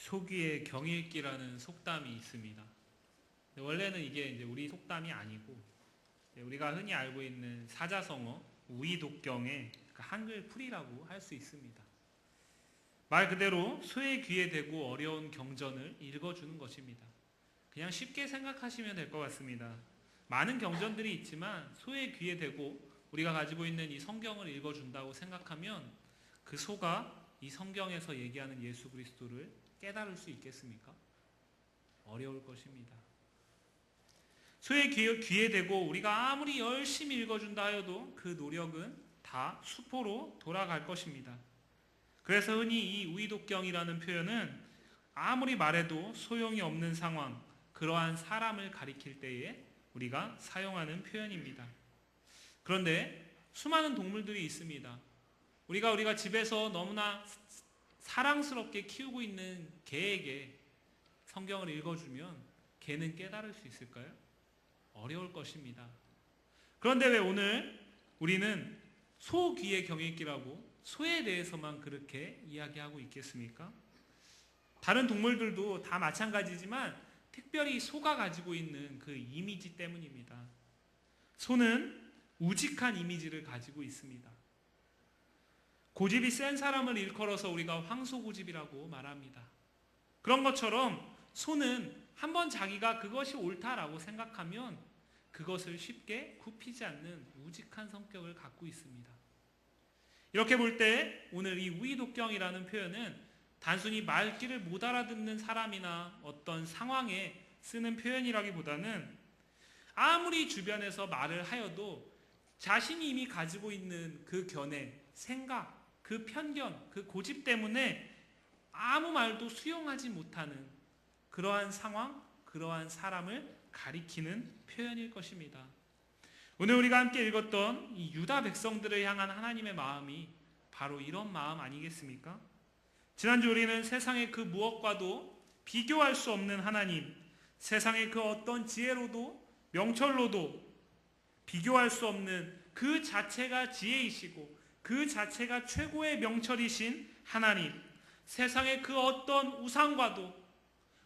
소귀의 경읽기라는 속담이 있습니다. 원래는 이게 이제 우리 속담이 아니고 우리가 흔히 알고 있는 사자성어 우이독경의 한글 풀이라고 할 수 있습니다. 말 그대로 소의 귀에 대고 어려운 경전을 읽어주는 것입니다. 그냥 쉽게 생각하시면 될 것 같습니다. 많은 경전들이 있지만 소의 귀에 대고 우리가 가지고 있는 이 성경을 읽어준다고 생각하면 그 소가 이 성경에서 얘기하는 예수 그리스도를 깨달을 수 있겠습니까? 어려울 것입니다. 소의 귀에 대고 우리가 아무리 열심히 읽어준다 하여도 그 노력은 다 수포로 돌아갈 것입니다. 그래서 흔히 이 우이독경이라는 표현은 아무리 말해도 소용이 없는 상황, 그러한 사람을 가리킬 때에 우리가 사용하는 표현입니다. 그런데 수많은 동물들이 있습니다. 우리가 집에서 너무나 사랑스럽게 키우고 있는 개에게 성경을 읽어주면 개는 깨달을 수 있을까요? 어려울 것입니다. 그런데 왜 오늘 우리는 소 귀의 경읽기라고 소에 대해서만 그렇게 이야기하고 있겠습니까? 다른 동물들도 다 마찬가지지만 특별히 소가 가지고 있는 그 이미지 때문입니다. 소는 우직한 이미지를 가지고 있습니다. 고집이 센 사람을 일컬어서 우리가 황소고집이라고 말합니다. 그런 것처럼 소는 한번 자기가 그것이 옳다라고 생각하면 그것을 쉽게 굽히지 않는 우직한 성격을 갖고 있습니다. 이렇게 볼 때 오늘 이 우이독경이라는 표현은 단순히 말귀를 못 알아듣는 사람이나 어떤 상황에 쓰는 표현이라기보다는 아무리 주변에서 말을 하여도 자신이 이미 가지고 있는 그 견해, 생각, 그 편견, 그 고집 때문에 아무 말도 수용하지 못하는 그러한 상황, 그러한 사람을 가리키는 표현일 것입니다. 오늘 우리가 함께 읽었던 이 유다 백성들을 향한 하나님의 마음이 바로 이런 마음 아니겠습니까? 지난주 우리는 세상의 그 무엇과도 비교할 수 없는 하나님, 세상의 그 어떤 지혜로도 명철로도 비교할 수 없는 그 자체가 지혜이시고 그 자체가 최고의 명철이신 하나님, 세상의 그 어떤 우상과도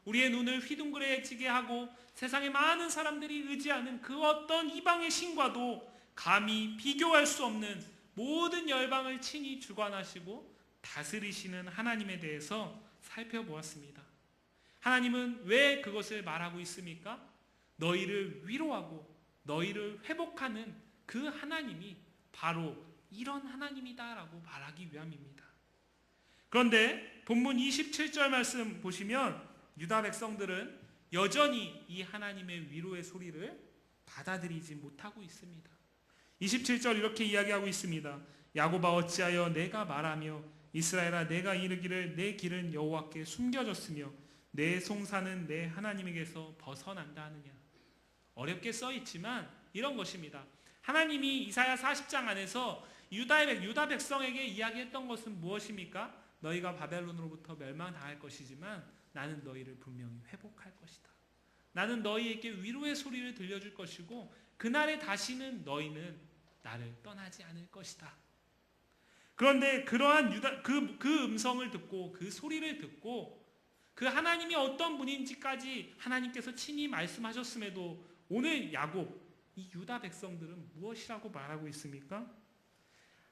우리의 눈을 휘둥그레지게 하고 세상의 많은 사람들이 의지하는 그 어떤 이방의 신과도 감히 비교할 수 없는 모든 열방을 친히 주관하시고 다스리시는 하나님에 대해서 살펴보았습니다. 하나님은 왜 그것을 말하고 있습니까? 너희를 위로하고 너희를 회복하는 그 하나님이 바로 이런 하나님이다라고 말하기 위함입니다. 그런데 본문 27절 말씀 보시면 유다 백성들은 여전히 이 하나님의 위로의 소리를 받아들이지 못하고 있습니다. 27절 이렇게 이야기하고 있습니다. 야곱아 어찌하여 내가 말하며 이스라엘아 내가 이르기를 내 길은 여호와께 숨겨졌으며 내 송사는 내 하나님에게서 벗어난다 하느냐. 어렵게 써 있지만 이런 것입니다. 하나님이 이사야 40장 안에서 유다 백성에게 이야기했던 것은 무엇입니까? 너희가 바벨론으로부터 멸망당할 것이지만 나는 너희를 분명히 회복할 것이다. 나는 너희에게 위로의 소리를 들려줄 것이고 그날에 다시는 너희는 나를 떠나지 않을 것이다. 그런데 그러한 그 음성을 듣고 그 소리를 듣고 그 하나님이 어떤 분인지까지 하나님께서 친히 말씀하셨음에도 오늘 야곱, 이 유다 백성들은 무엇이라고 말하고 있습니까?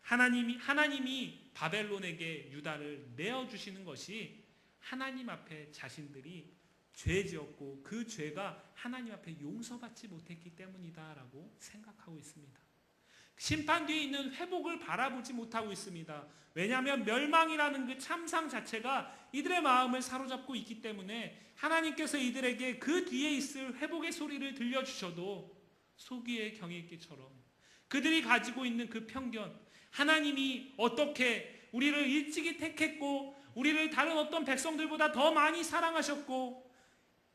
하나님이 바벨론에게 유다를 내어주시는 것이 하나님 앞에 자신들이 죄 지었고 그 죄가 하나님 앞에 용서받지 못했기 때문이다라고 생각하고 있습니다. 심판 뒤에 있는 회복을 바라보지 못하고 있습니다. 왜냐하면 멸망이라는 그 참상 자체가 이들의 마음을 사로잡고 있기 때문에 하나님께서 이들에게 그 뒤에 있을 회복의 소리를 들려주셔도 소귀의 경읽기처럼 그들이 가지고 있는 그 편견, 하나님이 어떻게 우리를 일찍이 택했고 우리를 다른 어떤 백성들보다 더 많이 사랑하셨고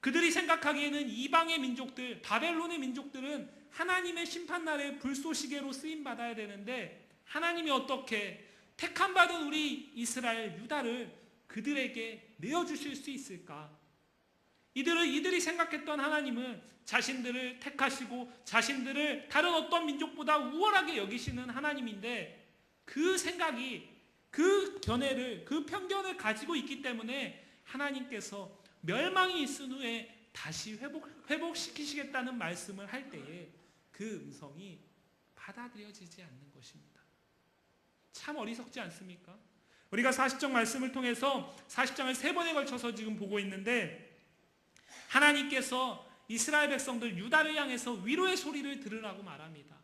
그들이 생각하기에는 이방의 민족들, 바벨론의 민족들은 하나님의 심판날에 불쏘시개로 쓰임받아야 되는데 하나님이 어떻게 택함받은 우리 이스라엘 유다를 그들에게 내어주실 수 있을까? 이들이 생각했던 하나님은 자신들을 택하시고 자신들을 다른 어떤 민족보다 우월하게 여기시는 하나님인데 그 생각이 그 견해를 그 편견을 가지고 있기 때문에 하나님께서 멸망이 있은 후에 다시 회복시키시겠다는 말씀을 할 때에 그 음성이 받아들여지지 않는 것입니다. 참 어리석지 않습니까? 우리가 40장 말씀을 통해서 40장을 3번에 걸쳐서 지금 보고 있는데, 하나님께서 이스라엘 백성들 유다를 향해서 위로의 소리를 들으라고 말합니다.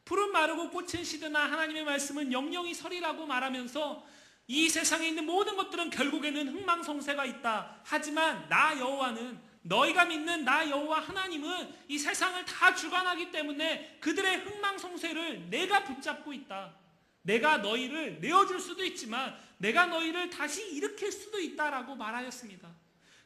푸른 마르고 꽃은 시드나 하나님의 말씀은 영영이 서리라고 말하면서 이 세상에 있는 모든 것들은 결국에는 흥망성쇠가 있다. 하지만 나 여호와는, 너희가 믿는 나 여호와 하나님은 이 세상을 다 주관하기 때문에 그들의 흥망성쇠를 내가 붙잡고 있다. 내가 너희를 내어줄 수도 있지만 내가 너희를 다시 일으킬 수도 있다라고 말하였습니다.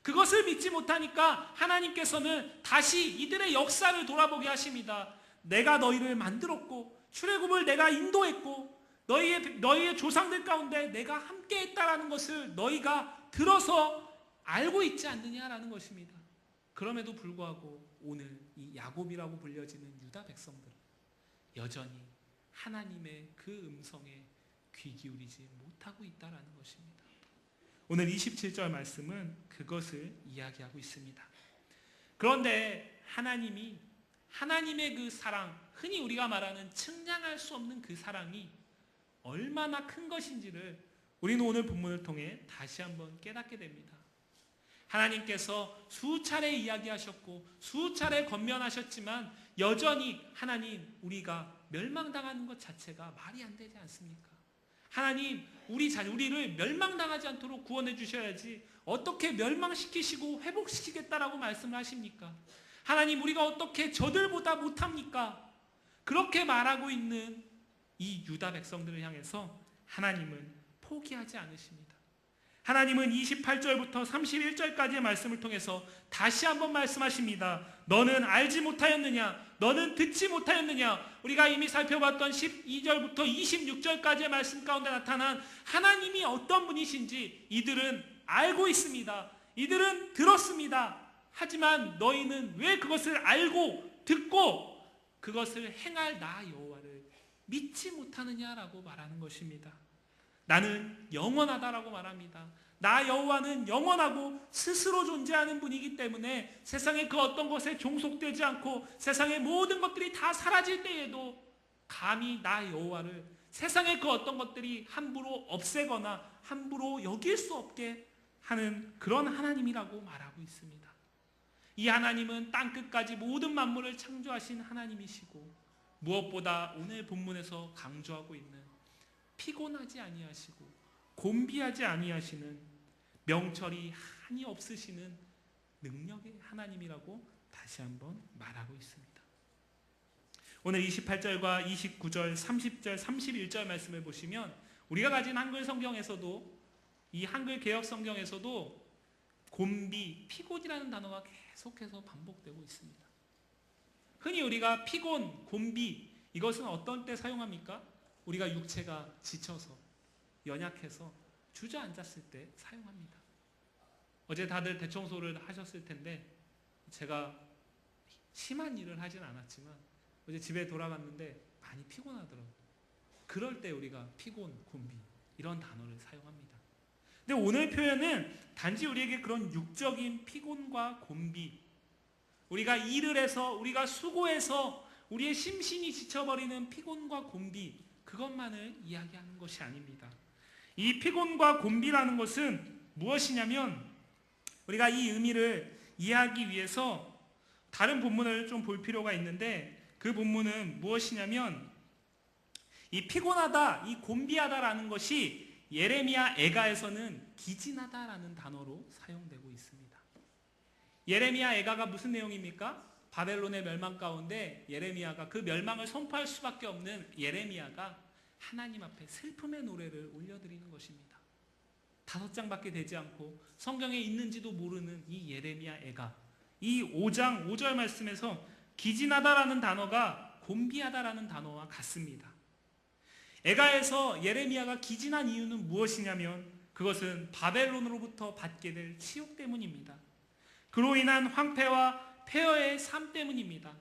그것을 믿지 못하니까 하나님께서는 다시 이들의 역사를 돌아보게 하십니다. 내가 너희를 만들었고 출애굽을 내가 인도했고 너희의 조상들 가운데 내가 함께했다라는 것을 너희가 들어서 알고 있지 않느냐라는 것입니다. 그럼에도 불구하고 오늘 이 야곱이라고 불려지는 유다 백성들은 여전히 하나님의 그 음성에 귀 기울이지 못하고 있다라는 것입니다. 오늘 27절 말씀은 그것을 이야기하고 있습니다. 그런데 하나님의 그 사랑, 흔히 우리가 말하는 측량할 수 없는 그 사랑이 얼마나 큰 것인지를 우리는 오늘 본문을 통해 다시 한번 깨닫게 됩니다. 하나님께서 수차례 이야기하셨고 수차례 권면하셨지만 여전히 하나님, 우리가 멸망당하는 것 자체가 말이 안 되지 않습니까? 하나님, 우리를 멸망당하지 않도록 구원해 주셔야지 어떻게 멸망시키시고 회복시키겠다라고 말씀을 하십니까? 하나님, 우리가 어떻게 저들보다 못합니까? 그렇게 말하고 있는 이 유다 백성들을 향해서 하나님은 포기하지 않으십니다. 하나님은 28절부터 31절까지의 말씀을 통해서 다시 한번 말씀하십니다. 너는 알지 못하였느냐? 너는 듣지 못하였느냐? 우리가 이미 살펴봤던 12절부터 26절까지의 말씀 가운데 나타난 하나님이 어떤 분이신지 이들은 알고 있습니다. 이들은 들었습니다. 하지만 너희는 왜 그것을 알고 듣고 그것을 행할 나 여호와를 믿지 못하느냐라고 말하는 것입니다. 나는 영원하다라고 말합니다. 나 여호와는 영원하고 스스로 존재하는 분이기 때문에 세상의 그 어떤 것에 종속되지 않고 세상의 모든 것들이 다 사라질 때에도 감히 나 여호와를 세상의 그 어떤 것들이 함부로 없애거나 함부로 여길 수 없게 하는 그런 하나님이라고 말하고 있습니다. 이 하나님은 땅끝까지 모든 만물을 창조하신 하나님이시고 무엇보다 오늘 본문에서 강조하고 있는 피곤하지 아니하시고 곤비하지 아니하시는 명철이 한이 없으시는 능력의 하나님이라고 다시 한번 말하고 있습니다. 오늘 28절과 29절, 30절, 31절 말씀을 보시면 우리가 가진 한글 성경에서도 이 한글 개역 성경에서도 곤비, 피곤이라는 단어가 계속해서 반복되고 있습니다. 흔히 우리가 피곤, 곤비 이것은 어떤 때 사용합니까? 우리가 육체가 지쳐서 연약해서 주저앉았을 때 사용합니다. 어제 다들 대청소를 하셨을 텐데 제가 심한 일을 하진 않았지만 어제 집에 돌아갔는데 많이 피곤하더라고요. 그럴 때 우리가 피곤, 곤비 이런 단어를 사용합니다. 근데 오늘 표현은 단지 우리에게 그런 육적인 피곤과 곤비, 우리가 일을 해서 우리가 수고해서 우리의 심신이 지쳐버리는 피곤과 곤비 그것만을 이야기하는 것이 아닙니다. 이 피곤과 곤비라는 것은 무엇이냐면 우리가 이 의미를 이해하기 위해서 다른 본문을 좀 볼 필요가 있는데 그 본문은 무엇이냐면 이 피곤하다, 이 곤비하다라는 것이 예레미야 애가에서는 기진하다라는 단어로 사용되고 있습니다. 예레미야 애가가 무슨 내용입니까? 바벨론의 멸망 가운데 예레미야가 그 멸망을 선포할 수밖에 없는 예레미야가 하나님 앞에 슬픔의 노래를 올려드리는 것입니다. 5장밖에 되지 않고 성경에 있는지도 모르는 이 예레미야 애가 이 5장 5절 말씀에서 기진하다라는 단어가 곤비하다라는 단어와 같습니다. 애가에서 예레미야가 기진한 이유는 무엇이냐면 그것은 바벨론으로부터 받게 될 치욕 때문입니다. 그로 인한 황폐와 폐허의 삶 때문입니다.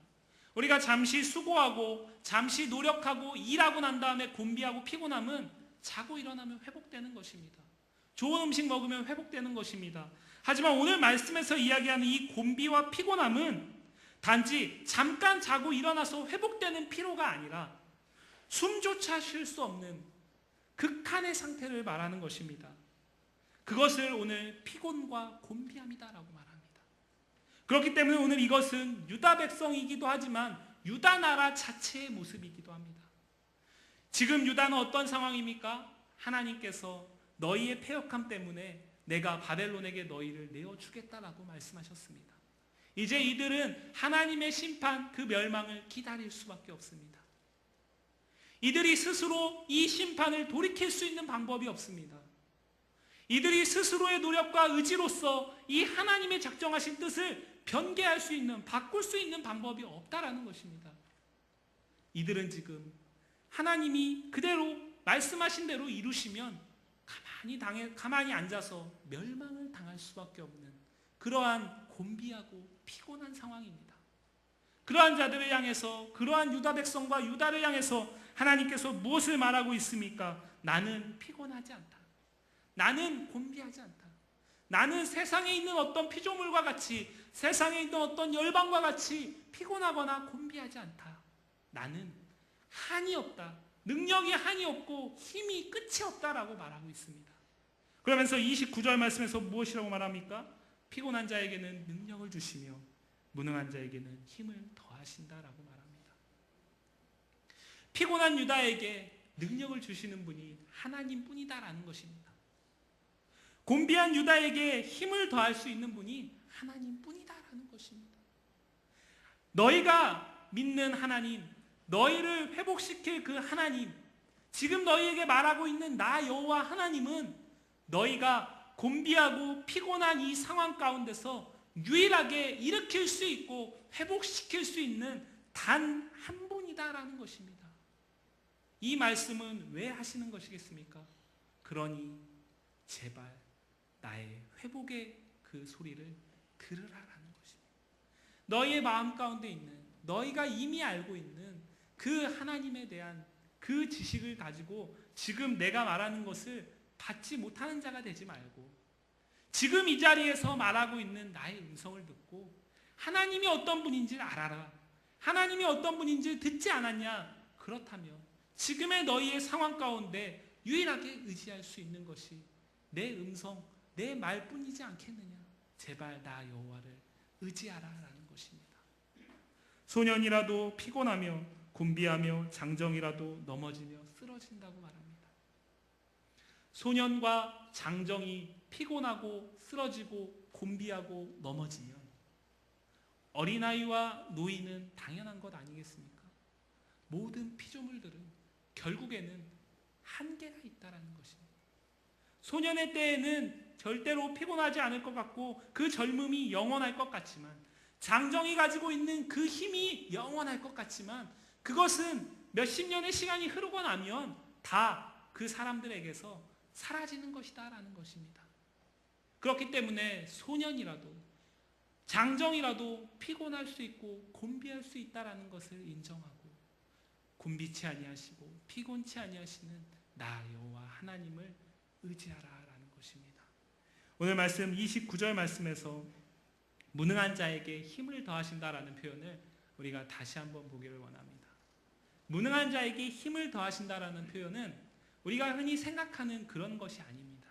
우리가 잠시 수고하고 잠시 노력하고 일하고 난 다음에 곤비하고 피곤함은 자고 일어나면 회복되는 것입니다. 좋은 음식 먹으면 회복되는 것입니다. 하지만 오늘 말씀에서 이야기하는 이 곤비와 피곤함은 단지 잠깐 자고 일어나서 회복되는 피로가 아니라 숨조차 쉴 수 없는 극한의 상태를 말하는 것입니다. 그것을 오늘 피곤과 곤비함이다라고 말합니다. 그렇기 때문에 오늘 이것은 유다 백성이기도 하지만 유다 나라 자체의 모습이기도 합니다. 지금 유다는 어떤 상황입니까? 하나님께서 너희의 패역함 때문에 내가 바벨론에게 너희를 내어주겠다라고 말씀하셨습니다. 이제 이들은 하나님의 심판, 그 멸망을 기다릴 수밖에 없습니다. 이들이 스스로 이 심판을 돌이킬 수 있는 방법이 없습니다. 이들이 스스로의 노력과 의지로서 이 하나님의 작정하신 뜻을 변개할 수 있는, 바꿀 수 있는 방법이 없다라는 것입니다. 이들은 지금 하나님이 그대로 말씀하신 대로 이루시면 가만히 앉아서 멸망을 당할 수밖에 없는 그러한 곤비하고 피곤한 상황입니다. 그러한 자들을 향해서, 그러한 유다 백성과 유다를 향해서 하나님께서 무엇을 말하고 있습니까? 나는 피곤하지 않다. 나는 곤비하지 않다. 나는 세상에 있는 어떤 피조물과 같이, 세상에 있는 어떤 열방과 같이 피곤하거나 곤비하지 않다. 나는 한이 없다. 능력이 한이 없고 힘이 끝이 없다라고 말하고 있습니다. 그러면서 29절 말씀에서 무엇이라고 말합니까? 피곤한 자에게는 능력을 주시며 무능한 자에게는 힘을 더하신다라고 말합니다. 피곤한 유다에게 능력을 주시는 분이 하나님뿐이다라는 것입니다. 곤비한 유다에게 힘을 더할 수 있는 분이 하나님뿐이다라는 것입니다. 너희가 믿는 하나님, 너희를 회복시킬 그 하나님, 지금 너희에게 말하고 있는 나 여호와 하나님은 너희가 곤비하고 피곤한 이 상황 가운데서 유일하게 일으킬 수 있고 회복시킬 수 있는 단 한 분이다라는 것입니다. 이 말씀은 왜 하시는 것이겠습니까? 그러니 제발 나의 회복의 그 소리를 들으라라는 것입니다. 너희의 마음 가운데 있는, 너희가 이미 알고 있는 그 하나님에 대한 그 지식을 가지고 지금 내가 말하는 것을 받지 못하는 자가 되지 말고, 지금 이 자리에서 말하고 있는 나의 음성을 듣고 하나님이 어떤 분인지를 알아라. 하나님이 어떤 분인지를 듣지 않았냐? 그렇다면 지금의 너희의 상황 가운데 유일하게 의지할 수 있는 것이 내 음성, 내 말뿐이지 않겠느냐? 제발 나 여호와를 의지하라라는 것입니다. 소년이라도 피곤하며 곤비하며 장정이라도 넘어지며 쓰러진다고 말합니다. 소년과 장정이 피곤하고 쓰러지고 곤비하고 넘어지면 어린아이와 노인은 당연한 것 아니겠습니까? 모든 피조물들은 결국에는 한계가 있다는 것입니다. 소년의 때에는 절대로 피곤하지 않을 것 같고 그 젊음이 영원할 것 같지만, 장정이 가지고 있는 그 힘이 영원할 것 같지만, 그것은 몇십 년의 시간이 흐르고 나면 다 그 사람들에게서 사라지는 것이다 라는 것입니다. 그렇기 때문에 소년이라도 장정이라도 피곤할 수 있고 곤비할 수 있다라는 것을 인정하고, 곤비치 아니하시고 피곤치 아니하시는 나 여호와 하나님을 의지하라라는 것입니다. 오늘 말씀 29절 말씀에서 무능한 자에게 힘을 더하신다라는 표현을 우리가 다시 한번 보기를 원합니다. 무능한 자에게 힘을 더하신다라는 표현은 우리가 흔히 생각하는 그런 것이 아닙니다.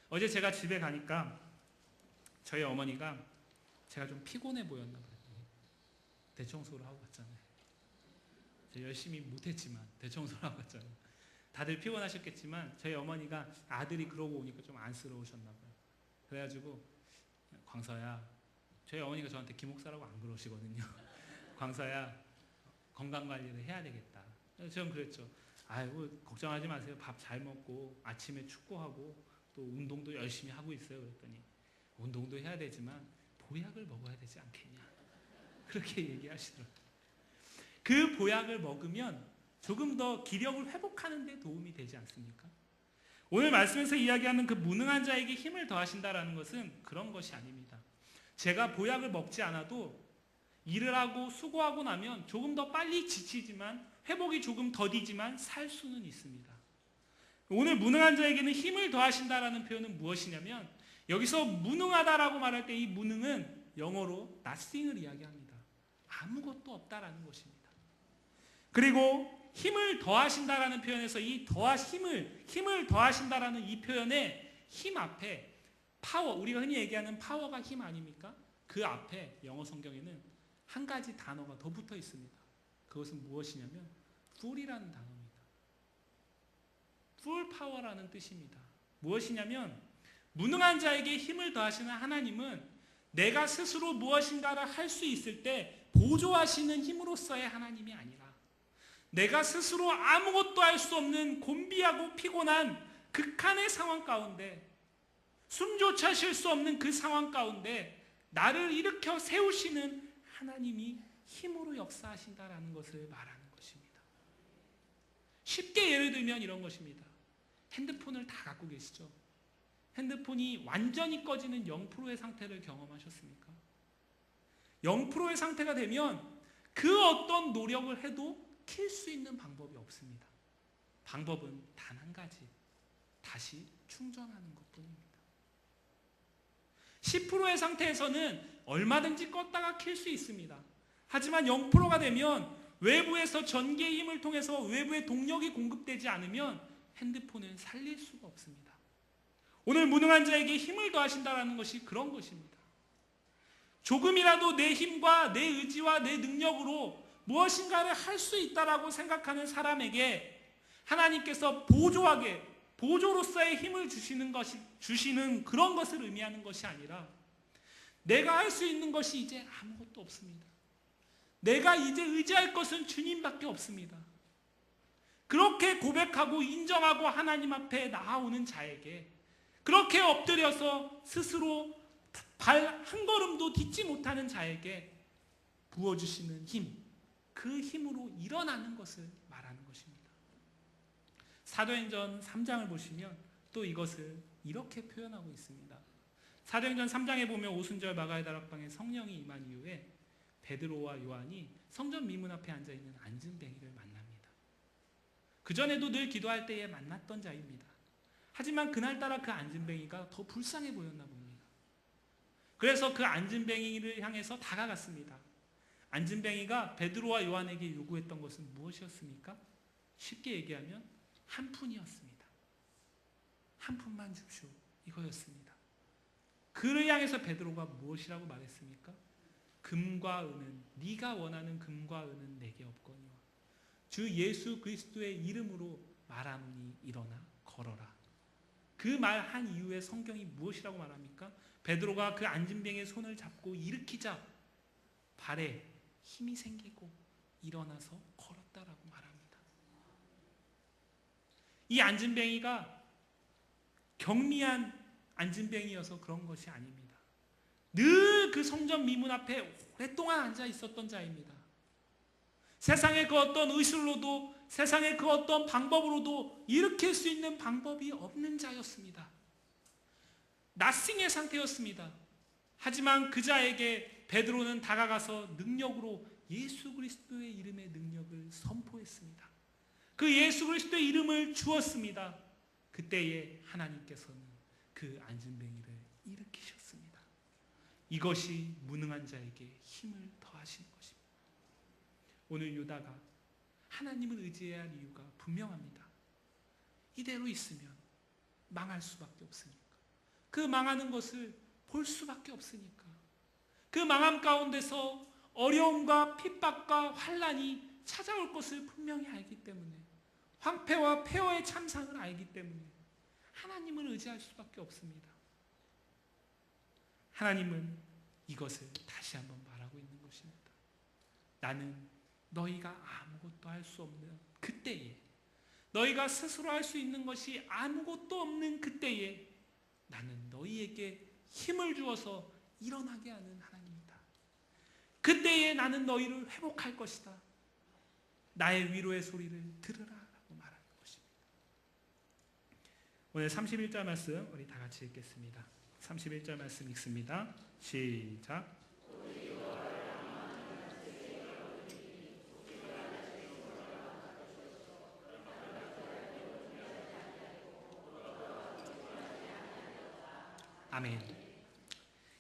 어제 제가 집에 가니까 저희 어머니가 제가 좀 피곤해 보였나 봐요. 대청소를 하고 갔잖아요. 제가 열심히 못했지만 대청소를 하고 갔잖아요. 다들 피곤하셨겠지만 저희 어머니가 아들이 그러고 오니까 좀 안쓰러우셨나 봐요. 그래가지고 광서야, 저희 어머니가 저한테 김목사라고 안 그러시거든요. 광서야, 건강관리를 해야 되겠다. 저는 그랬죠. 아이고 걱정하지 마세요. 밥 잘 먹고 아침에 축구하고 또 운동도 열심히 하고 있어요. 그랬더니 운동도 해야 되지만 보약을 먹어야 되지 않겠냐, 그렇게 얘기하시더라고요. 그 보약을 먹으면 조금 더 기력을 회복하는 데 도움이 되지 않습니까? 오늘 말씀에서 이야기하는 그 무능한 자에게 힘을 더하신다라는 것은 그런 것이 아닙니다. 제가 보약을 먹지 않아도 일을 하고 수고하고 나면 조금 더 빨리 지치지만, 회복이 조금 더디지만 살 수는 있습니다. 오늘 무능한 자에게는 힘을 더하신다라는 표현은 무엇이냐면 여기서 무능하다라고 말할 때 이 무능은 영어로 nothing을 이야기합니다. 아무것도 없다라는 것입니다. 그리고 힘을 더하신다라는 표현에서 이 힘을 더하신다라는 이 표현의 힘 앞에 파워, 우리가 흔히 얘기하는 파워가 힘 아닙니까? 그 앞에 영어 성경에는 한 가지 단어가 더 붙어 있습니다. 그것은 무엇이냐면 full이라는 단어입니다. full power라는 뜻입니다. 무엇이냐면 무능한 자에게 힘을 더하시는 하나님은 내가 스스로 무엇인가를 할 수 있을 때 보조하시는 힘으로서의 하나님이 아니라 내가 스스로 아무것도 할 수 없는 곤비하고 피곤한 극한의 상황 가운데 숨조차 쉴 수 없는 그 상황 가운데 나를 일으켜 세우시는 하나님이 힘으로 역사하신다라는 것을 말하는 것입니다. 쉽게 예를 들면 이런 것입니다. 핸드폰을 다 갖고 계시죠? 핸드폰이 완전히 꺼지는 0%의 상태를 경험하셨습니까? 0%의 상태가 되면 그 어떤 노력을 해도 킬 수 있는 방법이 없습니다. 방법은 단 한 가지, 다시 충전하는 것뿐입니다. 10%의 상태에서는 얼마든지 껐다가 킬 수 있습니다. 하지만 0%가 되면 외부에서 전기의 힘을 통해서 외부의 동력이 공급되지 않으면 핸드폰은 살릴 수가 없습니다. 오늘 무능한 자에게 힘을 더하신다는 것이 그런 것입니다. 조금이라도 내 힘과 내 의지와 내 능력으로 무엇인가를 할 수 있다라고 생각하는 사람에게 하나님께서 보조로서의 힘을 주시는 그런 것을 의미하는 것이 아니라 내가 할 수 있는 것이 이제 아무것도 없습니다. 내가 이제 의지할 것은 주님밖에 없습니다. 그렇게 고백하고 인정하고 하나님 앞에 나아오는 자에게 그렇게 엎드려서 스스로 발 한 걸음도 딛지 못하는 자에게 부어주시는 힘, 그 힘으로 일어나는 것을 말하는 것입니다. 사도행전 3장을 보시면 또 이것을 이렇게 표현하고 있습니다. 사도행전 3장에 보면 오순절 마가의 다락방에 성령이 임한 이후에 베드로와 요한이 성전 미문 앞에 앉아있는 안진뱅이를 만납니다. 그전에도 늘 기도할 때에 만났던 자입니다. 하지만 그날따라 그 안진뱅이가 더 불쌍해 보였나 봅니다. 그래서 그 안진뱅이를 향해서 다가갔습니다. 안진뱅이가 베드로와 요한에게 요구했던 것은 무엇이었습니까? 쉽게 얘기하면 한 푼이었습니다. 한 푼만 줍시오. 이거였습니다. 그를 향해서 베드로가 무엇이라고 말했습니까? 금과 은은 네가 원하는 금과 은은 내게 없거니와 주 예수 그리스도의 이름으로 말하노니 일어나 걸어라. 그 말 한 이후에 성경이 무엇이라고 말합니까? 베드로가 그 안진뱅이의 손을 잡고 일으키자 발에 힘이 생기고 일어나서 걸었다라고 말합니다. 이 안진뱅이가 경미한 안진뱅이여서 그런 것이 아닙니다. 늘 그 성전 미문 앞에 오랫동안 앉아 있었던 자입니다. 세상의 그 어떤 의술로도 세상의 그 어떤 방법으로도 일으킬 수 있는 방법이 없는 자였습니다. 나싱의 상태였습니다. 하지만 그 자에게 베드로는 다가가서 능력으로 예수 그리스도의 이름의 능력을 선포했습니다. 그 예수 그리스도의 이름을 주었습니다. 그때에 하나님께서는 그 안진뱅이를 일으키셨습니다. 이것이 무능한 자에게 힘을 더하시는 것입니다. 오늘 유다가 하나님을 의지해야 할 이유가 분명합니다. 이대로 있으면 망할 수밖에 없으니까. 그 망하는 것을 볼 수밖에 없으니까. 그 망함 가운데서 어려움과 핍박과 환난이 찾아올 것을 분명히 알기 때문에 황폐와 폐허의 참상을 알기 때문에 하나님을 의지할 수밖에 없습니다. 하나님은 이것을 다시 한번 말하고 있는 것입니다. 나는 너희가 아무것도 할 수 없는 그때에, 너희가 스스로 할 수 있는 것이 아무것도 없는 그때에 나는 너희에게 힘을 주어서 일어나게 하는 하나님이다. 그때에 나는 너희를 회복할 것이다. 나의 위로의 소리를 들으라 라고 말하는 것입니다. 오늘 31절 말씀 우리 다 같이 읽겠습니다. 31절 말씀 읽습니다. 시작. 아멘.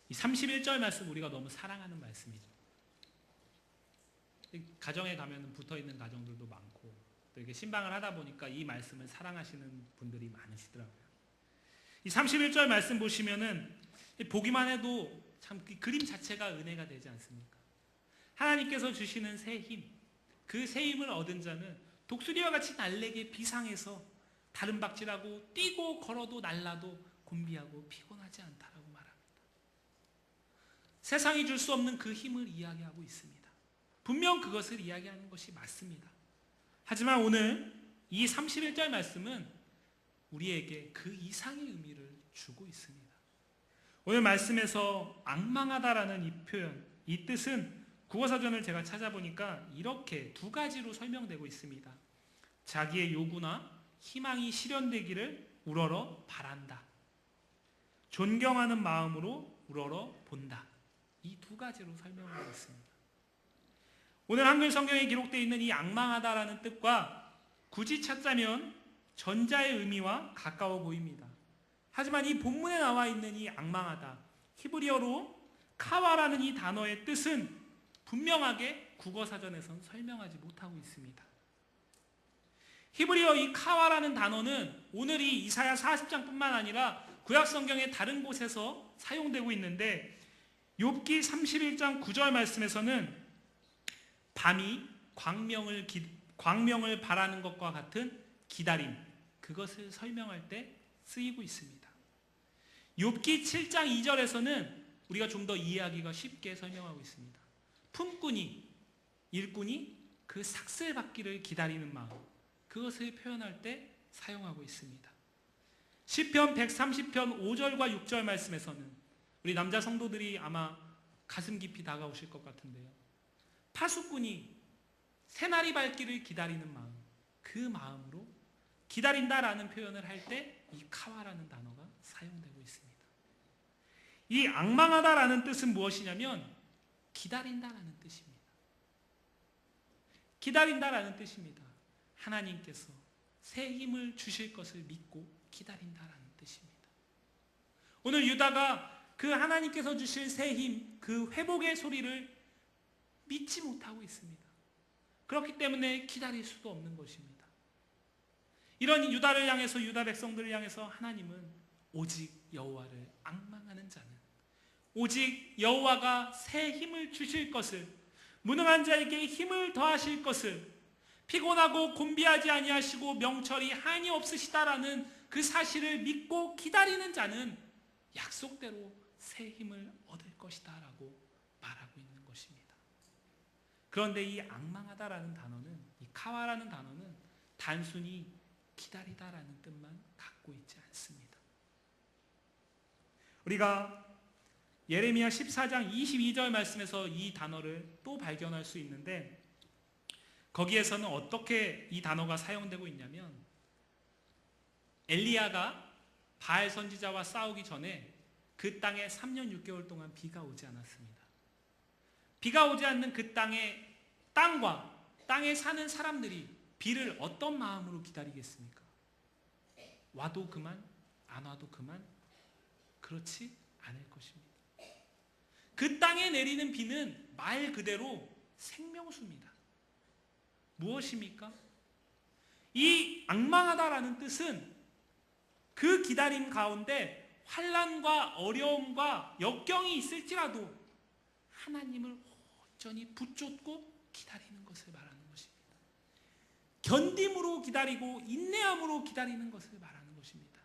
이 31절 말씀 우리가 너무 사랑하는 말씀이죠. 가정에 가면 붙어있는 가정들도 많고 또 이렇게 신방을 하다 보니까 이 말씀을 사랑하시는 분들이 많으시더라고요. 이 31절 말씀 보시면은 보기만 해도 참 그림 자체가 은혜가 되지 않습니까? 하나님께서 주시는 새 힘, 그 새 힘을 얻은 자는 독수리와 같이 날래게 비상해서 다른 박질하고 뛰고 걸어도 날라도 곤비하고 피곤하지 않다라고 말합니다. 세상이 줄 수 없는 그 힘을 이야기하고 있습니다. 분명 그것을 이야기하는 것이 맞습니다. 하지만 오늘 이 31절 말씀은 우리에게 그 이상의 의미를 주고 있습니다. 오늘 말씀에서 앙망하다라는 이 표현, 이 뜻은 국어사전을 제가 찾아보니까 이렇게 두 가지로 설명되고 있습니다. 자기의 요구나 희망이 실현되기를 우러러 바란다. 존경하는 마음으로 우러러 본다. 이 두 가지로 설명하고 있습니다. 오늘 한글 성경에 기록되어 있는 이 앙망하다라는 뜻과 굳이 찾자면 전자의 의미와 가까워 보입니다. 하지만 이 본문에 나와 있는 이 앙망하다, 히브리어로 카와라는 이 단어의 뜻은 분명하게 국어사전에선 설명하지 못하고 있습니다. 히브리어 이 카와라는 단어는 오늘 이 이사야 40장뿐만 아니라 구약성경의 다른 곳에서 사용되고 있는데 욥기 31장 9절 말씀에서는 밤이 광명을 바라는 것과 같은 기다림, 그것을 설명할 때 쓰이고 있습니다. 욥기 7장 2절에서는 우리가 좀 더 이해하기가 쉽게 설명하고 있습니다. 품꾼이, 일꾼이 그 삭슬 받기를 기다리는 마음, 그것을 표현할 때 사용하고 있습니다. 시편 130편 5절과 6절 말씀에서는 우리 남자 성도들이 아마 가슴 깊이 다가오실 것 같은데요. 파수꾼이 새날이 밝기를 기다리는 마음, 그 마음으로 기다린다라는 표현을 할 때 이 카와라는 단어가 사용되고 있습니다. 이 앙망하다라는 뜻은 무엇이냐면 기다린다라는 뜻입니다. 기다린다라는 뜻입니다. 하나님께서 새 힘을 주실 것을 믿고 기다린다라는 뜻입니다. 오늘 유다가 그 하나님께서 주실 새 힘, 그 회복의 소리를 믿지 못하고 있습니다. 그렇기 때문에 기다릴 수도 없는 것입니다. 이런 유다를 향해서, 유다 백성들을 향해서 하나님은 오직 여호와를 앙망하는 자는, 오직 여호와가 새 힘을 주실 것을, 무능한 자에게 힘을 더하실 것을, 피곤하고 곤비하지 아니하시고 명철이 한이 없으시다라는 그 사실을 믿고 기다리는 자는 약속대로 새 힘을 얻을 것이다 라고 말하고 있는 것입니다. 그런데 이 앙망하다라는 단어는, 이 카와라는 단어는 단순히 기다리다라는 뜻만 갖고 있지 않습니다. 우리가 예레미야 14장 22절 말씀에서 이 단어를 또 발견할 수 있는데 거기에서는 어떻게 이 단어가 사용되고 있냐면 엘리야가 바알 선지자와 싸우기 전에 그 땅에 3년 6개월 동안 비가 오지 않았습니다. 비가 오지 않는 그 땅과 땅에 사는 사람들이 비를 어떤 마음으로 기다리겠습니까? 와도 그만, 안 와도 그만? 그렇지 않을 것입니다. 그 땅에 내리는 비는 말 그대로 생명수입니다. 무엇입니까? 이 앙망하다라는 뜻은 그 기다림 가운데 환난과 어려움과 역경이 있을지라도 하나님을 온전히 붙잡고 기다리는 것을 말하는 것입니다. 견딤으로 기다리고 인내함으로 기다리는 것을 말하는 것입니다.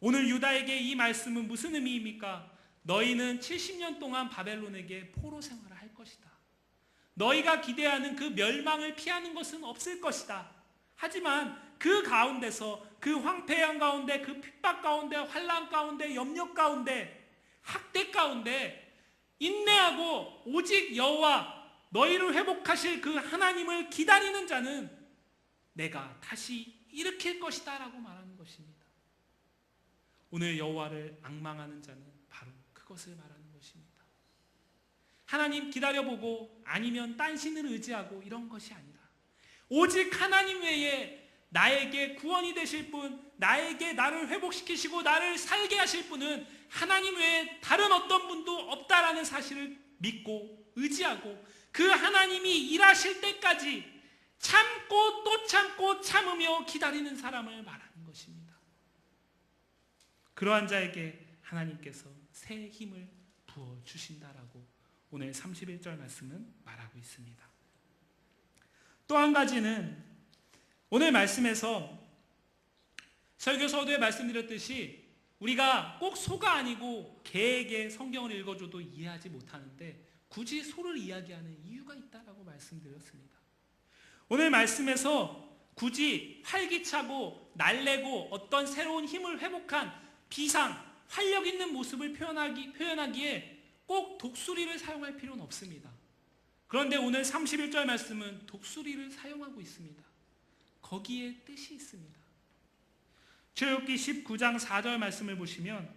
오늘 유다에게 이 말씀은 무슨 의미입니까? 너희는 70년 동안 바벨론에게 포로 생활을 할 것이다. 너희가 기대하는 그 멸망을 피하는 것은 없을 것이다. 하지만 그 가운데서, 그 황폐한 가운데, 그 핍박 가운데, 환난 가운데, 염려 가운데, 학대 가운데 인내하고 오직 여호와 너희를 회복하실 그 하나님을 기다리는 자는 내가 다시 일으킬 것이다 라고 말하는 것입니다. 오늘 여호와를 앙망하는 자는 바로 그것을 말하는 것입니다. 하나님 기다려보고 아니면 딴 신을 의지하고 이런 것이 아니라 오직 하나님 외에 나에게 구원이 되실 분, 나에게 나를 회복시키시고 나를 살게 하실 분은 하나님 외에 다른 어떤 분도 없다라는 사실을 믿고 의지하고 그 하나님이 일하실 때까지 참고 또 참고 참으며 기다리는 사람을 말하는 것입니다. 그러한 자에게 하나님께서 새 힘을 부어주신다라고 오늘 31절 말씀은 말하고 있습니다. 또 한 가지는 오늘 말씀에서 설교 서두에 말씀드렸듯이 우리가 꼭 소가 아니고 개에게 성경을 읽어줘도 이해하지 못하는데 굳이 소를 이야기하는 이유가 있다라고 말씀드렸습니다. 오늘 말씀에서 굳이 활기차고 날래고 어떤 새로운 힘을 회복한 비상, 활력 있는 모습을 표현하기에 꼭 독수리를 사용할 필요는 없습니다. 그런데 오늘 31절 말씀은 독수리를 사용하고 있습니다. 거기에 뜻이 있습니다. 출애굽기 19장 4절 말씀을 보시면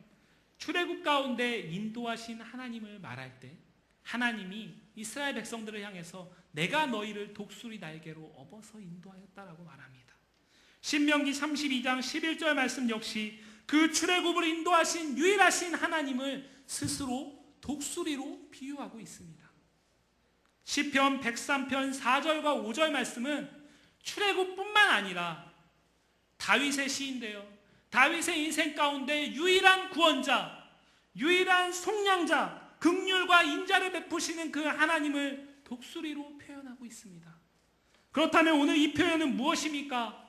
출애굽 가운데 인도하신 하나님을 말할 때 하나님이 이스라엘 백성들을 향해서 내가 너희를 독수리 날개로 업어서 인도하였다라고 말합니다. 신명기 32장 11절 말씀 역시 그 출애굽을 인도하신 유일하신 하나님을 스스로 독수리로 비유하고 있습니다. 시편 103편 4절과 5절 말씀은 출애굽뿐만 아니라 다윗의 시인데요. 다윗의 인생 가운데 유일한 구원자, 유일한 속량자, 긍휼과 인자를 베푸시는 그 하나님을 독수리로 표현하고 있습니다. 그렇다면 오늘 이 표현은 무엇입니까?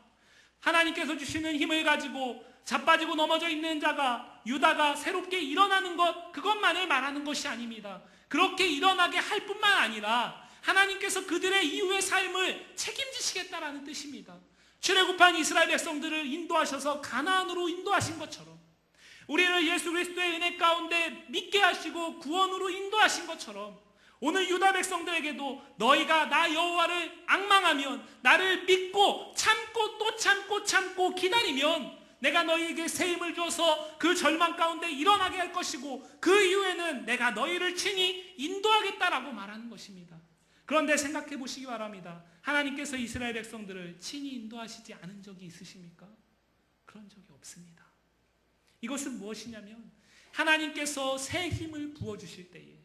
하나님께서 주시는 힘을 가지고 자빠지고 넘어져 있는 자가 유다가 새롭게 일어나는 것, 그것만을 말하는 것이 아닙니다. 그렇게 일어나게 할 뿐만 아니라 하나님께서 그들의 이후의 삶을 책임지시겠다라는 뜻입니다. 출애굽한 이스라엘 백성들을 인도하셔서 가나안으로 인도하신 것처럼 우리를 예수 그리스도의 은혜 가운데 믿게 하시고 구원으로 인도하신 것처럼 오늘 유다 백성들에게도 너희가 나 여호와를 앙망하면 나를 믿고 참고 또 참고 기다리면 내가 너희에게 새 힘을 줘서 그 절망 가운데 일어나게 할 것이고 그 이후에는 내가 너희를 친히 인도하겠다라고 말하는 것입니다. 그런데 생각해 보시기 바랍니다. 하나님께서 이스라엘 백성들을 친히 인도하시지 않은 적이 있으십니까? 그런 적이 없습니다. 이것은 무엇이냐면 하나님께서 새 힘을 부어주실 때에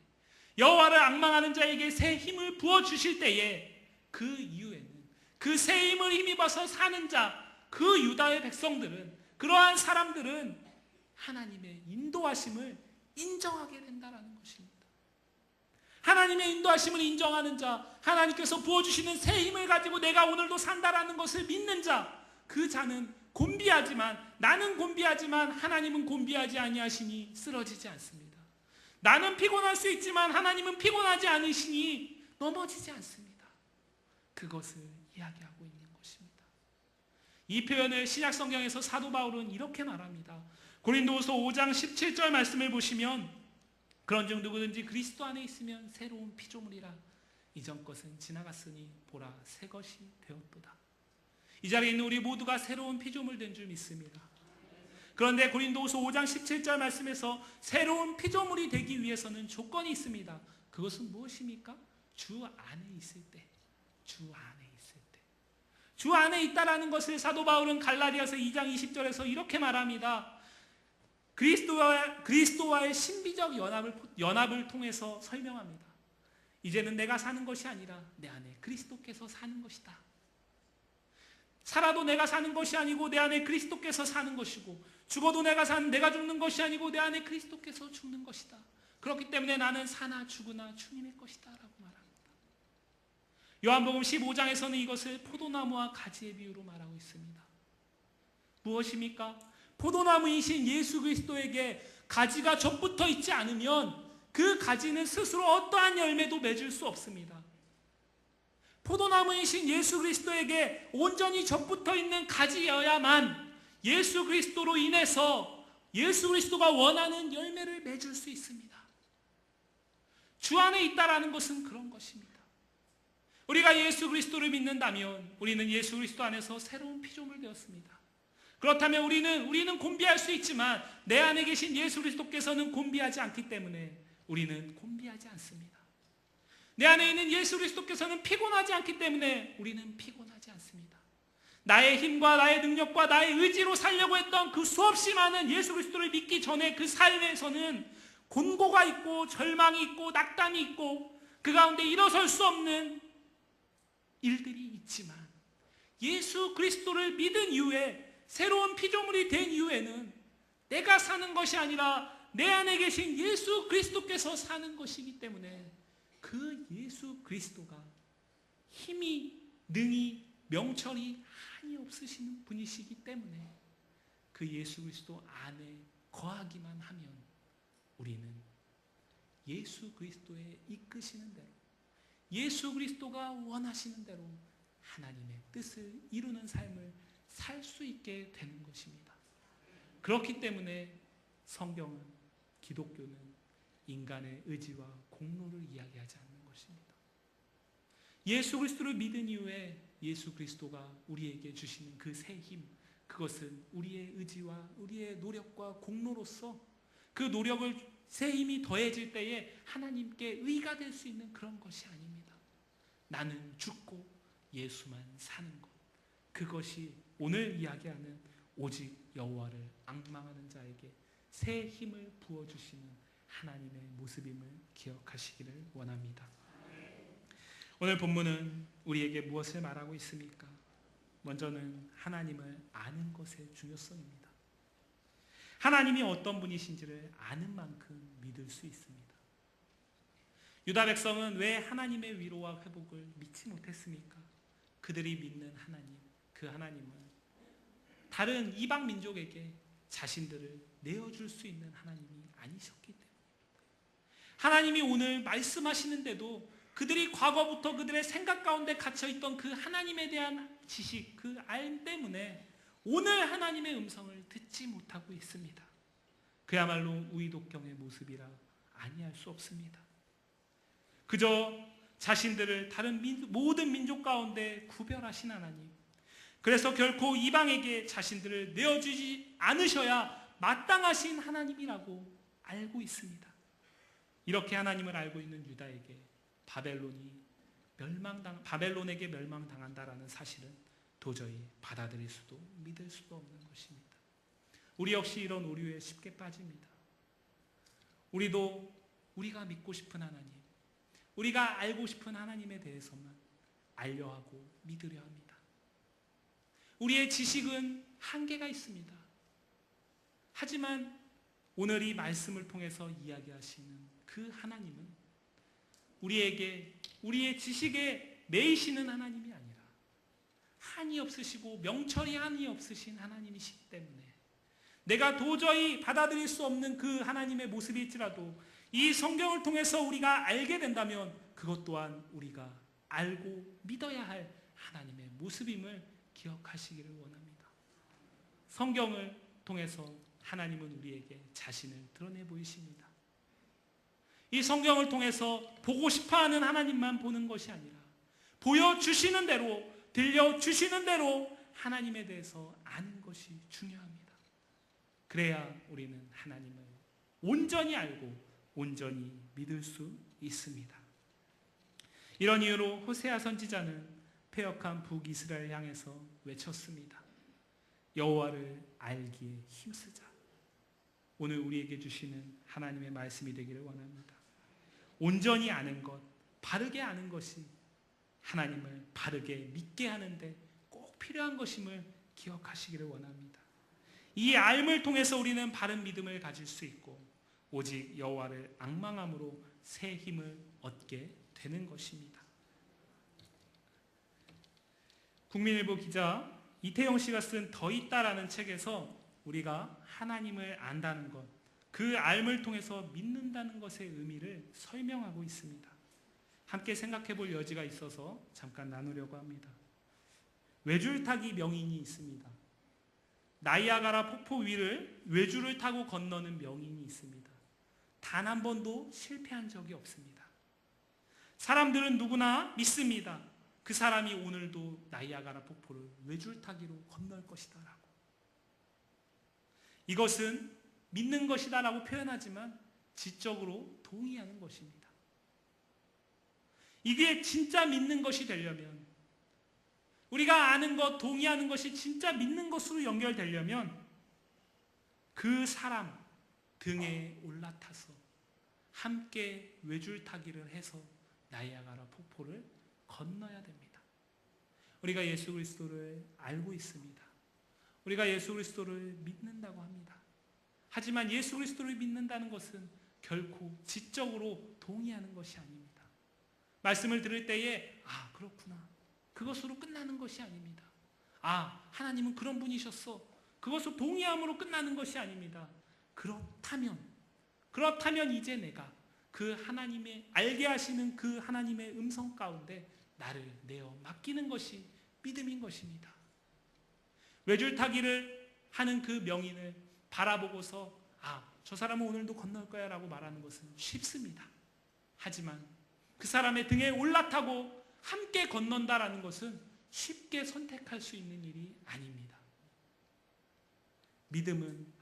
여호와를 앙망하는 자에게 새 힘을 부어주실 때에 그 이후에는 그 새 힘을 힘입어서 사는 자, 그 유다의 백성들은 그러한 사람들은 하나님의 인도하심을 인정하게 된다는 것입니다. 하나님의 인도하심을 인정하는 자, 하나님께서 부어주시는 새 힘을 가지고 내가 오늘도 산다라는 것을 믿는 자, 그 자는 곤비하지만 나는 곤비하지만 하나님은 곤비하지 아니하시니 쓰러지지 않습니다. 나는 피곤할 수 있지만 하나님은 피곤하지 않으시니 넘어지지 않습니다. 그것을 이야기하고 있는 것입니다. 이 표현을 신약 성경에서 사도 바울은 이렇게 말합니다. 고린도후서 5장 17절 말씀을 보시면 그런즉 누구든지 그리스도 안에 있으면 새로운 피조물이라 이전 것은 지나갔으니 보라 새 것이 되었도다. 이 자리에 있는 우리 모두가 새로운 피조물 된 줄 믿습니다. 그런데 고린도후서 5장 17절 말씀에서 새로운 피조물이 되기 위해서는 조건이 있습니다. 그것은 무엇입니까? 주 안에 있을 때, 주 안에 있을 때. 주 안에 있다라는 것을 사도 바울은 갈라디아서 2장 20절에서 이렇게 말합니다. 그리스도와의 신비적 연합을 통해서 설명합니다. 이제는 내가 사는 것이 아니라 내 안에 그리스도께서 사는 것이다. 살아도 내가 사는 것이 아니고 내 안에 그리스도께서 사는 것이고 죽어도 내가 죽는 것이 아니고 내 안에 그리스도께서 죽는 것이다. 그렇기 때문에 나는 사나 죽으나 주님의 것이다 라고 말합니다. 요한복음 15장에서는 이것을 포도나무와 가지의 비유로 말하고 있습니다. 무엇입니까? 포도나무이신 예수 그리스도에게 가지가 접붙어 있지 않으면 그 가지는 스스로 어떠한 열매도 맺을 수 없습니다. 포도나무이신 예수 그리스도에게 온전히 접붙어 있는 가지여야만 예수 그리스도로 인해서 예수 그리스도가 원하는 열매를 맺을 수 있습니다. 주 안에 있다라는 것은 그런 것입니다. 우리가 예수 그리스도를 믿는다면 우리는 예수 그리스도 안에서 새로운 피조물 되었습니다. 그렇다면 우리는 곤비할 수 있지만 내 안에 계신 예수 그리스도께서는 곤비하지 않기 때문에 우리는 곤비하지 않습니다. 내 안에 있는 예수 그리스도께서는 피곤하지 않기 때문에 우리는 피곤하지 않습니다. 나의 힘과 나의 능력과 나의 의지로 살려고 했던 그 수없이 많은 예수 그리스도를 믿기 전에 그 삶에서는 곤고가 있고 절망이 있고 낙담이 있고 그 가운데 일어설 수 없는 일들이 있지만 예수 그리스도를 믿은 이후에 새로운 피조물이 된 이후에는 내가 사는 것이 아니라 내 안에 계신 예수 그리스도께서 사는 것이기 때문에 그 예수 그리스도가 힘이 능히 명철이 한이 없으시는 분이시기 때문에 그 예수 그리스도 안에 거하기만 하면 우리는 예수 그리스도의 이끄시는 대로 예수 그리스도가 원하시는 대로 하나님의 뜻을 이루는 삶을 살 수 있게 되는 것입니다. 그렇기 때문에 성경은, 기독교는 인간의 의지와 공로를 이야기하지 않는 것입니다. 예수 그리스도를 믿은 이후에 예수 그리스도가 우리에게 주시는 그 새 힘, 그것은 우리의 의지와 우리의 노력과 공로로서 그 노력을 새 힘이 더해질 때에 하나님께 의가 될 수 있는 그런 것이 아닙니다. 나는 죽고 예수만 사는 것, 그것이 오늘 이야기하는 오직 여호와를 앙망하는 자에게 새 힘을 부어주시는 하나님의 모습임을 기억하시기를 원합니다. 오늘 본문은 우리에게 무엇을 말하고 있습니까? 먼저는 하나님을 아는 것의 중요성입니다. 하나님이 어떤 분이신지를 아는 만큼 믿을 수 있습니다. 유다 백성은 왜 하나님의 위로와 회복을 믿지 못했습니까? 그들이 믿는 하나님, 그 하나님은 다른 이방 민족에게 자신들을 내어줄 수 있는 하나님이 아니셨기 때문입니다. 하나님이 오늘 말씀하시는데도 그들이 과거부터 그들의 생각 가운데 갇혀있던 그 하나님에 대한 지식, 그 알 때문에 오늘 하나님의 음성을 듣지 못하고 있습니다. 그야말로 우의독경의 모습이라 아니할 수 없습니다. 그저 자신들을 다른 모든 민족 가운데 구별하신 하나님, 그래서 결코 이방에게 자신들을 내어주지 않으셔야 마땅하신 하나님이라고 알고 있습니다. 이렇게 하나님을 알고 있는 유다에게 바벨론에게 멸망당한다라는 사실은 도저히 받아들일 수도 믿을 수도 없는 것입니다. 우리 역시 이런 오류에 쉽게 빠집니다. 우리도 우리가 믿고 싶은 하나님, 우리가 알고 싶은 하나님에 대해서만 알려 하고 믿으려 합니다. 우리의 지식은 한계가 있습니다. 하지만 오늘 이 말씀을 통해서 이야기하시는 그 하나님은 우리에게 우리의 지식에 매이시는 하나님이 아니라 한이 없으시고 명철이 한이 없으신 하나님이시기 때문에 내가 도저히 받아들일 수 없는 그 하나님의 모습일지라도 이 성경을 통해서 우리가 알게 된다면 그것 또한 우리가 알고 믿어야 할 하나님의 모습임을 기억하시기를 원합니다. 성경을 통해서 하나님은 우리에게 자신을 드러내 보이십니다. 이 성경을 통해서 보고 싶어하는 하나님만 보는 것이 아니라 보여주시는 대로, 들려주시는 대로 하나님에 대해서 아는 것이 중요합니다. 그래야 우리는 하나님을 온전히 알고 온전히 믿을 수 있습니다. 이런 이유로 호세아 선지자는 패역한 북이스라엘 향해서 외쳤습니다. 여호와를 알기에 힘쓰자. 오늘 우리에게 주시는 하나님의 말씀이 되기를 원합니다. 온전히 아는 것, 바르게 아는 것이 하나님을 바르게 믿게 하는데 꼭 필요한 것임을 기억하시기를 원합니다. 이 알을 통해서 우리는 바른 믿음을 가질 수 있고 오직 여호와를 앙망함으로 새 힘을 얻게 되는 것입니다. 국민일보 기자 이태영 씨가 쓴 더 있다라는 책에서 우리가 하나님을 안다는 것, 그 알을 통해서 믿는다는 것의 의미를 설명하고 있습니다. 함께 생각해 볼 여지가 있어서 잠깐 나누려고 합니다. 외줄타기 명인이 있습니다. 나이아가라 폭포 위를 외줄을 타고 건너는 명인이 있습니다. 단 한 번도 실패한 적이 없습니다. 사람들은 누구나 믿습니다. 그 사람이 오늘도 나이아가라 폭포를 외줄타기로 건널 것이다 라고. 이것은 믿는 것이다 라고 표현하지만 지적으로 동의하는 것입니다. 이게 진짜 믿는 것이 되려면 우리가 아는 것, 동의하는 것이 진짜 믿는 것으로 연결되려면 그 사람 등에 올라타서 함께 외줄타기를 해서 나이아가라 폭포를 건너야 됩니다. 우리가 예수 그리스도를 알고 있습니다. 우리가 예수 그리스도를 믿는다고 합니다. 하지만 예수 그리스도를 믿는다는 것은 결코 지적으로 동의하는 것이 아닙니다. 말씀을 들을 때에 그렇구나, 그것으로 끝나는 것이 아닙니다. 하나님은 그런 분이셨어, 그것으로 동의함으로 끝나는 것이 아닙니다. 그렇다면 이제 내가 그 하나님의 알게 하시는 그 하나님의 음성 가운데 나를 내어 맡기는 것이 믿음인 것입니다. 외줄타기를 하는 그 명인을 바라보고서 저 사람은 오늘도 건널 거야 라고 말하는 것은 쉽습니다. 하지만 그 사람의 등에 올라타고 함께 건넌다라는 것은 쉽게 선택할 수 있는 일이 아닙니다. 믿음은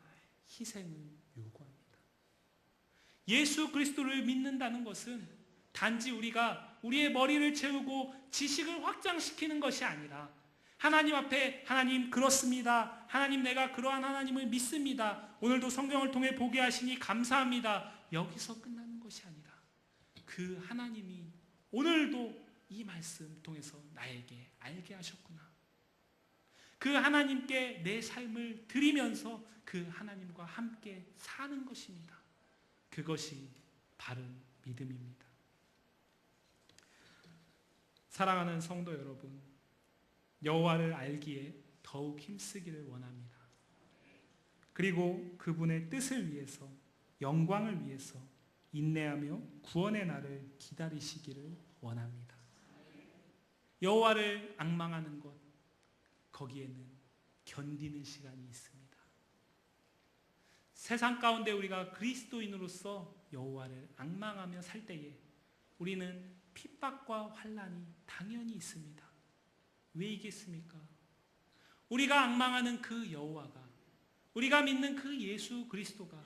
희생을 요구합니다. 예수 그리스도를 믿는다는 것은 단지 우리가 우리의 머리를 채우고 지식을 확장시키는 것이 아니라 하나님 앞에 하나님 그렇습니다, 하나님 내가 그러한 하나님을 믿습니다, 오늘도 성경을 통해 보게 하시니 감사합니다, 여기서 끝나는 것이 아니라 그 하나님이 오늘도 이 말씀 통해서 나에게 알게 하셨구나, 그 하나님께 내 삶을 드리면서 그 하나님과 함께 사는 것입니다. 그것이 바른 믿음입니다. 사랑하는 성도 여러분, 여호와를 알기에 더욱 힘쓰기를 원합니다. 그리고 그분의 뜻을 위해서, 영광을 위해서 인내하며 구원의 날을 기다리시기를 원합니다. 여호와를 앙망하는 것, 거기에는 견디는 시간이 있습니다. 세상 가운데 우리가 그리스도인으로서 여호와를 앙망하며 살 때에 우리는 핍박과 환난이 당연히 있습니다. 왜 있겠습니까? 우리가 앙망하는 그 여호와가, 우리가 믿는 그 예수 그리스도가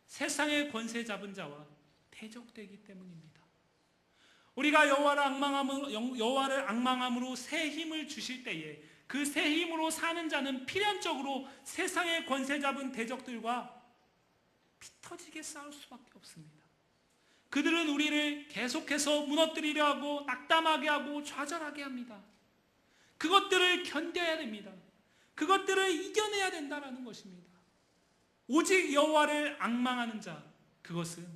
세상의 권세 잡은 자와 대적되기 때문입니다. 우리가 여호와를 앙망함으로 새 힘을 주실 때에 그 새 힘으로 사는 자는 필연적으로 세상의 권세 잡은 대적들과 피터지게 싸울 수밖에 없습니다. 그들은 우리를 계속해서 무너뜨리려 하고 낙담하게 하고 좌절하게 합니다. 그것들을 견뎌야 됩니다. 그것들을 이겨내야 된다는 것입니다. 오직 여호와를 앙망하는 자, 그것은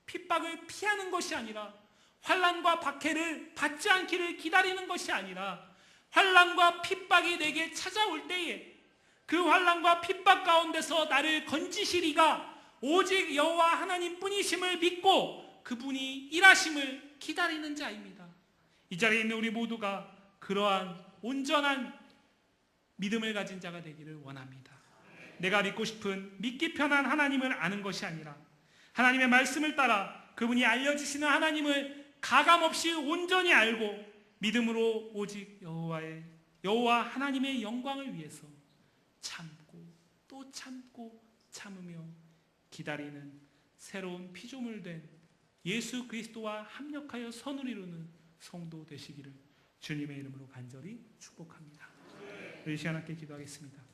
핍박을 피하는 것이 아니라 환난과 박해를 받지 않기를 기다리는 것이 아니라 환난과 핍박이 내게 찾아올 때에 그 환난과 핍박 가운데서 나를 건지시리가 오직 여호와 하나님뿐이심을 믿고 그분이 일하심을 기다리는 자입니다. 이 자리에 있는 우리 모두가 그러한 온전한 믿음을 가진 자가 되기를 원합니다. 내가 믿고 싶은 믿기 편한 하나님을 아는 것이 아니라 하나님의 말씀을 따라 그분이 알려주시는 하나님을 가감없이 온전히 알고 믿음으로 오직 여호와 하나님의 영광을 위해서 참고 또 참고 참으며 기다리는 새로운 피조물된 예수 그리스도와 합력하여 선을 이루는 성도 되시기를 주님의 이름으로 간절히 축복합니다. 우리 시간 함께 기도하겠습니다.